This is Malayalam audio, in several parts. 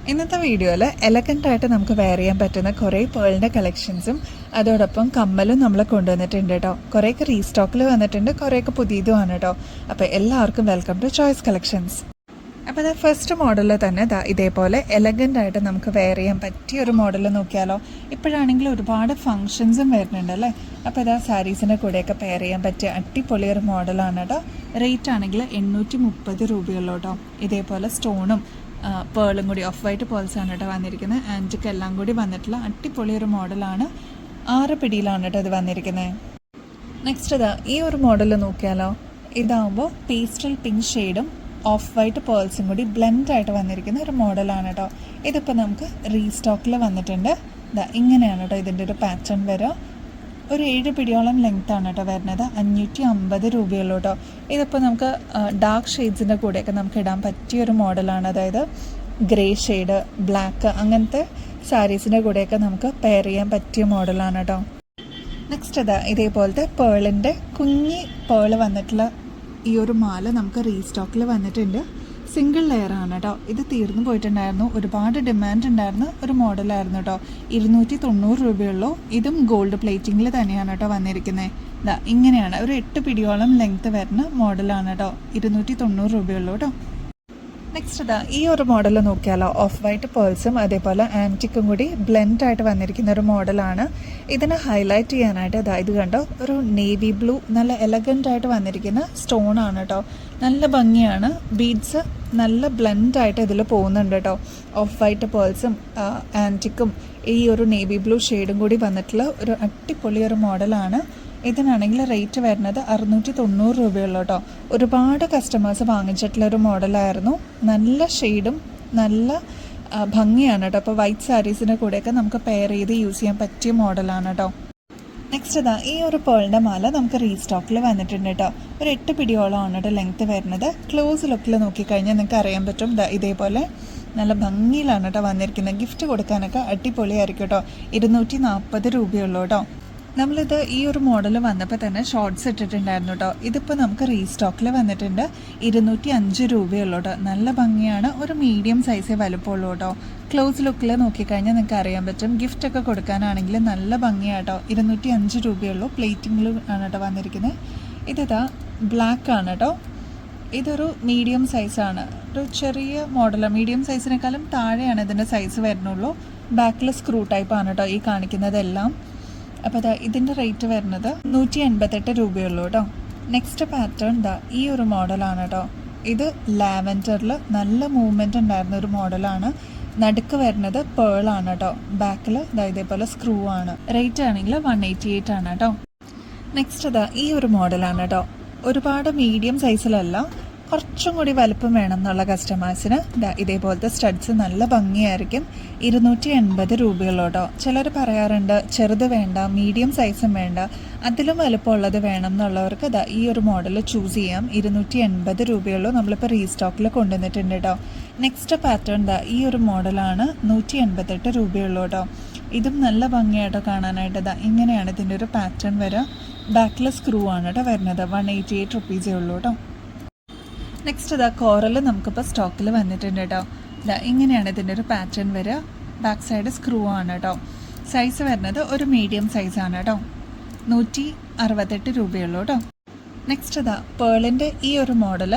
ഇന്നത്തെ വീഡിയോയിൽ എലഗൻ്റായിട്ട് നമുക്ക് വെയർ ചെയ്യാൻ പറ്റുന്ന കുറേ പേളിൻ്റെ കളക്ഷൻസും അതോടൊപ്പം കമ്മലും നമ്മൾ കൊണ്ടുവന്നിട്ടുണ്ട് കേട്ടോ. കുറേയൊക്കെ റീസ്റ്റോക്കിൽ വന്നിട്ടുണ്ട്, കുറേയൊക്കെ പുതിയതുമാണ് കേട്ടോ. അപ്പോൾ എല്ലാവർക്കും വെൽക്കം ടു ചോയ്സ് കളക്ഷൻസ്. അപ്പോൾ അത് ഫസ്റ്റ് മോഡലിൽ തന്നെ ഇതേപോലെ എലഗൻ്റായിട്ട് നമുക്ക് വെയർ ചെയ്യാൻ പറ്റിയ ഒരു മോഡൽ നോക്കിയാലോ. ഇപ്പോഴാണെങ്കിൽ ഒരുപാട് ഫങ്ഷൻസും വരുന്നുണ്ട് അല്ലേ. അപ്പോൾ ഇതാ സാരീസിൻ്റെ കൂടെയൊക്കെ പെയർ ചെയ്യാൻ പറ്റിയ അടിപൊളി ഒരു മോഡലാണ് കേട്ടോ. റേറ്റ് ആണെങ്കിൽ 830 രൂപയുള്ളൂ കേട്ടോ. ഇതേപോലെ സ്റ്റോണും പേളും കൂടി ഓഫ് വൈറ്റ് പേൾസാണ് കേട്ടോ വന്നിരിക്കുന്നത്. ആൻറ്റിക്ക് എല്ലാം കൂടി വന്നിട്ടുള്ള അടിപൊളി ഒരു മോഡലാണ്. 6 പിടിയിലാണ് കേട്ടോ ഇത് വന്നിരിക്കുന്നത്. നെക്സ്റ്റ് ഇതാ ഈ ഒരു മോഡൽ നോക്കിയാലോ. ഇതാകുമ്പോൾ പേസ്റ്റൽ പിങ്ക് ഷെയ്ഡും ഓഫ് വൈറ്റ് പേൾസും കൂടി ബ്ലെൻഡായിട്ട് വന്നിരിക്കുന്ന ഒരു മോഡലാണ് കേട്ടോ. ഇതിപ്പോൾ നമുക്ക് റീസ്റ്റോക്കിൽ വന്നിട്ടുണ്ട്. ഇതാ ഇങ്ങനെയാണ് കേട്ടോ ഇതിൻ്റെ ഒരു പാറ്റേൺ വരിക. ഒരു 7 പിടിയോളം ലെങ്ത്താണ് കേട്ടോ വരുന്നത്. 550 രൂപയുള്ളൂ കേട്ടോ. ഇതിപ്പോൾ നമുക്ക് ഡാർക്ക് ഷെയ്ഡ്സിൻ്റെ കൂടെയൊക്കെ നമുക്ക് ഇടാൻ പറ്റിയൊരു മോഡലാണ്. അതായത് ഗ്രേ ഷെയ്ഡ്, ബ്ലാക്ക് അങ്ങനത്തെ സാരീസിൻ്റെ കൂടെയൊക്കെ നമുക്ക് പെയർ ചെയ്യാൻ പറ്റിയ മോഡലാണ് കേട്ടോ. നെക്സ്റ്റ് ഇതേപോലത്തെ പേളിൻ്റെ കുഞ്ഞി പേള് വന്നിട്ടുള്ള ഈ ഒരു മാല നമുക്ക് റീസ്റ്റോക്കിൽ വന്നിട്ടുണ്ട്. സിംഗിൾ ലെയർ ആണ് കേട്ടോ. ഇത് തീർന്നു പോയിട്ടുണ്ടായിരുന്നു, ഒരുപാട് ഡിമാൻഡ് ഉണ്ടായിരുന്ന ഒരു മോഡലായിരുന്നു കേട്ടോ. 290 രൂപയുള്ളൂ. ഇതും ഗോൾഡ് പ്ലേറ്റിങ്ങിൽ തന്നെയാണ് കേട്ടോ വന്നിരിക്കുന്നത്. ഇങ്ങനെയാണ് ഒരു 8 പിടിയോളം ലെങ്ത്ത് വരുന്ന മോഡലാണ് കേട്ടോ. 290 രൂപയുള്ളൂ കേട്ടോ. നെക്സ്റ്റ് ഈ ഒരു മോഡൽ നോക്കിയാലോ. ഓഫ് വൈറ്റ് പേൾസും അതേപോലെ ആൻറ്റിക്കും കൂടി ബ്ലെൻഡായിട്ട് വന്നിരിക്കുന്ന ഒരു മോഡലാണ്. ഇതിനെ ഹൈലൈറ്റ് ചെയ്യാനായിട്ട് ഇത് കണ്ടോ, ഒരു നേവി ബ്ലൂ നല്ല എലഗൻ്റായിട്ട് വന്നിരിക്കുന്ന സ്റ്റോണാണ് കേട്ടോ. നല്ല ഭംഗിയാണ്. ബീഡ്സ് നല്ല ബ്ലെൻഡായിട്ട് ഇതിൽ പോകുന്നുണ്ട് കേട്ടോ. ഓഫ് വൈറ്റ് പേൾസും ആൻറ്റിക്കും ഈ ഒരു നേവി ബ്ലൂ ഷെയ്ഡും കൂടി വന്നിട്ടുള്ള ഒരു അടിപൊളി ഒരു മോഡലാണ്. ഇതിനാണെങ്കിൽ റേറ്റ് വരുന്നത് 690 രൂപയുള്ളൂ കേട്ടോ. ഒരുപാട് കസ്റ്റമേഴ്സ് വാങ്ങിച്ചിട്ടുള്ളൊരു മോഡലായിരുന്നു. നല്ല ഷെയ്ഡും നല്ല ഭംഗിയാണ് കേട്ടോ. അപ്പോൾ വൈറ്റ് സാരീസിൻ്റെ കൂടെയൊക്കെ നമുക്ക് പെയർ ചെയ്ത് യൂസ് ചെയ്യാൻ പറ്റിയ മോഡലാണ് കേട്ടോ. നെക്സ്റ്റ് ഈ ഒരു പേളിൻ്റെ മാല നമുക്ക് റീസ്റ്റോക്കിൽ വന്നിട്ടുണ്ട് കേട്ടോ. ഒരു 8 പിടിയോളമാണ് കേട്ടോ ലെങ്ത്ത് വരുന്നത്. ക്ലോസ് ലുക്കിൽ നോക്കിക്കഴിഞ്ഞാൽ നിങ്ങൾക്ക് അറിയാൻ പറ്റും. ഇതേപോലെ നല്ല ഭംഗിയിലാണ് കേട്ടോ വന്നിരിക്കുന്നത്. ഗിഫ്റ്റ് കൊടുക്കാനൊക്കെ അടിപൊളിയായിരിക്കും കേട്ടോ. 240 രൂപയുള്ളൂ കേട്ടോ. നമ്മളിത് ഈ ഒരു മോഡൽ വന്നപ്പോൾ തന്നെ ഷോർട്ട്സ് ഇട്ടിട്ടുണ്ടായിരുന്നു കേട്ടോ. ഇതിപ്പോൾ നമുക്ക് റീസ്റ്റോക്കിൽ വന്നിട്ടുണ്ട്. 205 രൂപയുള്ളൂ കേട്ടോ. നല്ല ഭംഗിയാണ്. ഒരു മീഡിയം സൈസേ വലുപ്പമുള്ളൂ കേട്ടോ. ക്ലോസ് ലുക്കിൽ നോക്കിക്കഴിഞ്ഞാൽ നിങ്ങൾക്ക് അറിയാൻ പറ്റും. ഗിഫ്റ്റൊക്കെ കൊടുക്കാനാണെങ്കിൽ നല്ല ഭംഗിയാട്ടോ. 205 രൂപയുള്ളൂ. പ്ലേറ്റിങ്ങിൽ ആണ് കേട്ടോ വന്നിരിക്കുന്നത്. ഇതിതാ ബ്ലാക്ക് ആണ് കേട്ടോ. ഇതൊരു മീഡിയം സൈസാണ്. ഒരു ചെറിയ മോഡലാണ്. മീഡിയം സൈസിനേക്കാളും താഴെയാണ് ഇതിൻ്റെ സൈസ് വരുന്നുള്ളൂ. ബാക്കിൽ സ്ക്രൂ ടൈപ്പാണ് കേട്ടോ ഈ കാണിക്കുന്നതെല്ലാം. അപ്പോൾ ഇതിൻ്റെ റേറ്റ് വരുന്നത് 188 രൂപയുള്ളൂ കേട്ടോ. നെക്സ്റ്റ് പാറ്റേൺ ഈ ഒരു മോഡലാണ് കേട്ടോ. ഇത് ലാവൻഡറിൽ നല്ല മൂവ്മെൻറ്റ് ഉണ്ടായിരുന്ന ഒരു മോഡലാണ്. നടുക്ക് വരുന്നത് പേളാണ് കേട്ടോ. ബാക്കിൽ ഇതേപോലെ സ്ക്രൂ ആണ്. റേറ്റ് ആണെങ്കിൽ 188 ആണ് കേട്ടോ. നെക്സ്റ്റ് ഈ ഒരു മോഡലാണ് കേട്ടോ. ഒരുപാട് മീഡിയം സൈസിലല്ല, കുറച്ചും കൂടി വലുപ്പം വേണം എന്നുള്ള കസ്റ്റമേഴ്സിന് ഇതേപോലത്തെ സ്റ്റഡ്സ് നല്ല ഭംഗിയായിരിക്കും. 280 രൂപയുള്ളൂ കേട്ടോ. ചിലർ പറയാറുണ്ട് ചെറുത് വേണ്ട, മീഡിയം സൈസും വേണ്ട, അതിലും വലുപ്പമുള്ളത് വേണം എന്നുള്ളവർക്ക് ഈ ഒരു മോഡൽ ചൂസ് ചെയ്യാം. 280 രൂപയുള്ളൂ. നമ്മളിപ്പോൾ റീസ്റ്റോക്കിൽ കൊണ്ടുവന്നിട്ടുണ്ട് കേട്ടോ. നെക്സ്റ്റ് പാറ്റേൺ ഈ ഒരു മോഡലാണ്. 188 രൂപയുള്ളൂ കേട്ടോ. ഇതും നല്ല ഭംഗിയായിട്ടോ കാണാനായിട്ട്. ഇങ്ങനെയാണ് ഇതിൻ്റെ ഒരു പാറ്റേൺ വരിക. ബാക്കിൽ സ്ക്രൂ ആണ് കേട്ടോ വരുന്നത്. 188 റുപ്പീസേ ഉള്ളൂ കേട്ടോ. നെക്സ്റ്റ് കോറൽ നമുക്കിപ്പോൾ സ്റ്റോക്കിൽ വന്നിട്ടുണ്ട് കേട്ടോ. ഇങ്ങനെയാണ് ഇതിൻ്റെ ഒരു പാറ്റേൺ വരിക. ബാക്ക് സൈഡ് സ്ക്രൂ ആണ് കേട്ടോ. സൈസ് വരുന്നത് ഒരു മീഡിയം സൈസാണ് കേട്ടോ. 168 രൂപയുള്ളൂ കേട്ടോ. നെക്സ്റ്റ് പേളിൻ്റെ ഈ ഒരു മോഡൽ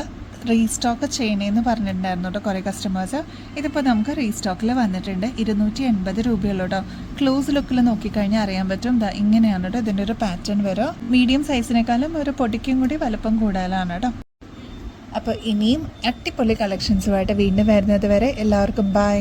റീസ്റ്റോക്ക് ചെയ്യണേന്ന് പറഞ്ഞിട്ടുണ്ടായിരുന്നു കേട്ടോ കുറേ കസ്റ്റമേഴ്സ്. ഇതിപ്പോൾ നമുക്ക് റീസ്റ്റോക്കിൽ വന്നിട്ടുണ്ട്. 280 രൂപയുള്ളൂ കേട്ടോ. ക്ലോസ് ലുക്കിൽ നോക്കിക്കഴിഞ്ഞാൽ അറിയാൻ പറ്റും. ഇങ്ങനെയാണ് കേട്ടോ ഇതിൻ്റെ ഒരു പാറ്റേൺ വരിക. മീഡിയം സൈസിനേക്കാളും ഒരു പൊടിക്കും കൂടി വലുപ്പം കൂടുതലാണ് കേട്ടോ. അപ്പോൾ ഇനിയും അടിപൊളി കളക്ഷൻസുമായിട്ട് വീണ്ടും വരുന്നത് വരെ എല്ലാവർക്കും ബൈ.